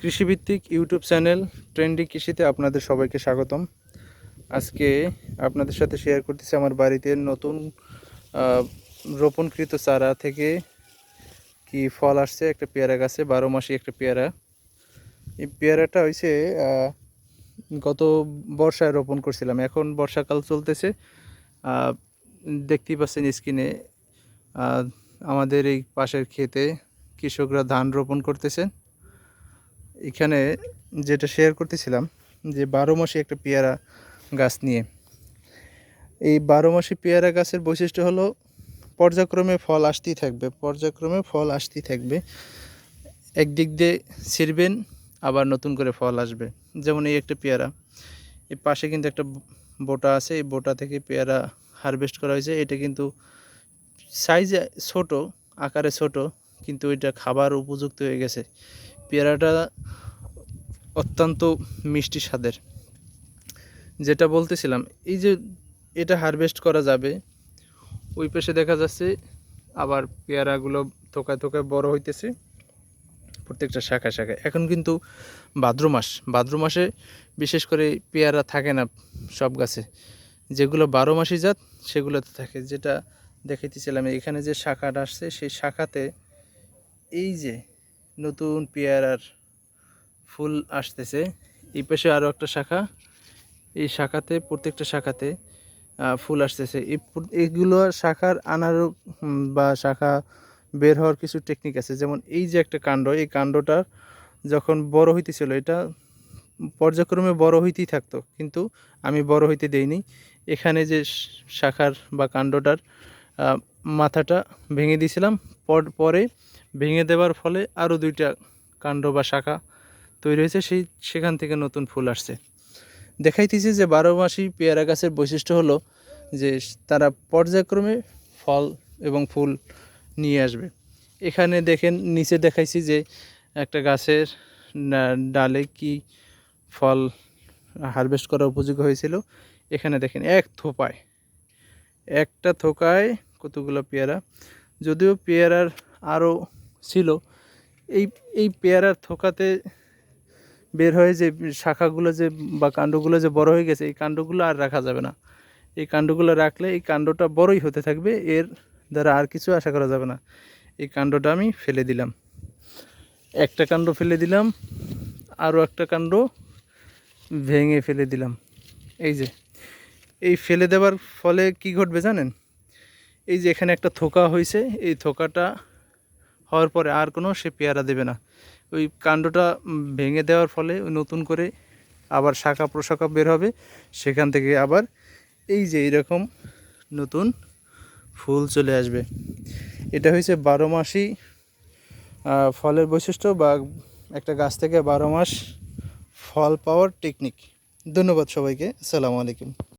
কৃষিভিত্তিক YouTube channel trendy কৃষিতে আপনাদের সবাইকে স্বাগতম। আজকে আপনাদের সাথে শেয়ার করতেছি আমার বাড়িতে নতুন রোপণকৃত চারা থেকে কি ফল আসছে। একটা পেয়ারা গাছে 12 মাসি একটা পেয়ারা। এই পেয়ারাটা হয়েছে গত বর্ষায় রোপণ করছিলাম। এখন বর্ষাকাল চলতেছে, দেখতেই পাচ্ছেন স্ক্রিনে। আমাদের এই পাশের ক্ষেতে কৃষকরা ধান রোপণ করতেছেন। এখানে যেটা শেয়ার করতেছিলাম যে 12 মাসি একটা পেয়ারা গাছ নিয়ে। এই 12 মাসি পেয়ারা গাছের বৈশিষ্ট্য হলো পর্যায়ক্রমে ফল আসতেই থাকবে। একদিক দিয়ে ছিঁড়বেন, আবার নতুন করে ফল আসবে। যেমন এই একটা পেয়ারা, এই পাশে কিন্তু একটা বোটা আছে, এই বোটা থেকে পেয়ারা হারভেস্ট করা হয়েছে। এটা কিন্তু সাইজে ছোট, আকারে ছোট, কিন্তু এটা খাবার উপযুক্ত হয়ে গেছে। পেয়ারাটা অত্যন্ত মিষ্টি স্বাদের। যেটা বলতেছিলাম, এই যে এটা হারভেস্ট করা যাবে। ওই পাশে দেখা যাচ্ছে আবার পেয়ারাগুলো থোকায় থোকায় বড় হইতেছে প্রত্যেকটা শাখায় শাখায়। এখন কিন্তু ভাদ্র মাসে বিশেষ করে পেয়ারা থাকে না সব গাছে। যেগুলো 12 মাসি জাত সেগুলোতে থাকে। যেটা দেখাইতেছিলাম, এখানে যে শাখাটা আসছে সেই শাখাতে এই যে নতুন পেয়ারার ফুল আসতেছে। এই পাশে আরও একটা শাখা, এই শাখাতে প্রত্যেকটা শাখাতে ফুল আসতেছে। এইগুলো শাখার আনার বা শাখা বের হওয়ার কিছু টেকনিক আছে। যেমন এই যে একটা কাণ্ড, এই কাণ্ডটা যখন বড় হইতেছিল, এটা পর্যায়ক্রমে বড় হইতেই থাকতো, কিন্তু আমি বড় হইতে দেইনি। এখানে যে শাখার বা কাণ্ডটার মাথাটা ভেঙে দিয়েছিলাম, পরে ভেঙে দেওয়ার ফলে আরও 2টা কাণ্ড বা শাখা তৈরি হয়েছে। সেখান থেকে নতুন ফুল আসছে। দেখাইতেছি যে 12 মাসি পেয়ারা গাছের বৈশিষ্ট্য হলো যে তারা পর্যায়ক্রমে ফল এবং ফুল নিয়ে আসবে। এখানে দেখেন নিচে দেখাইছি যে একটা গাছের ডালে কি ফল হারভেস্ট করা উপযোগী হয়েছিল। এখানে দেখেন একটা থোকায় কতগুলো পেয়ারা। যদিও পেয়ারার আরও ছিল, এই পেয়ারার থোকাতে বের হয়ে যে শাখাগুলো যে বা কাণ্ডগুলো যে বড় হয়ে গেছে, এই কাণ্ডগুলো আর রাখা যাবে না। এই কাণ্ডগুলো রাখলে এই কাণ্ডটা বড়ই হতে থাকবে, এর দ্বারা আর কিছু আশা করা যাবে না। এই কাণ্ডটা আমি ফেলে দিলাম, একটা কাণ্ড ফেলে দিলাম, আরও একটা কাণ্ড ভেঙে ফেলে দিলাম। এই ফেলে দেওয়ার ফলে কি ঘটবে জানেন? এই যে এখানে একটা থোকা হয়েছে, এই থোকাটা হওয়ার পরে আর কোনো সে পেয়ারা দেবে না। ওই কাণ্ডটা ভেঙে দেওয়ার ফলে নতুন করে আবার শাখা প্রশাখা বের হবে, সেখান থেকে আবার এই যে এরকম নতুন ফুল চলে আসবে। এটা হয়েছে 12 মাসি ফলের বৈশিষ্ট্য, বা একটা গাছ থেকে 12 মাস ফল পাওয়ার টেকনিক। ধন্যবাদ সবাইকে। আসসালামু আলাইকুম।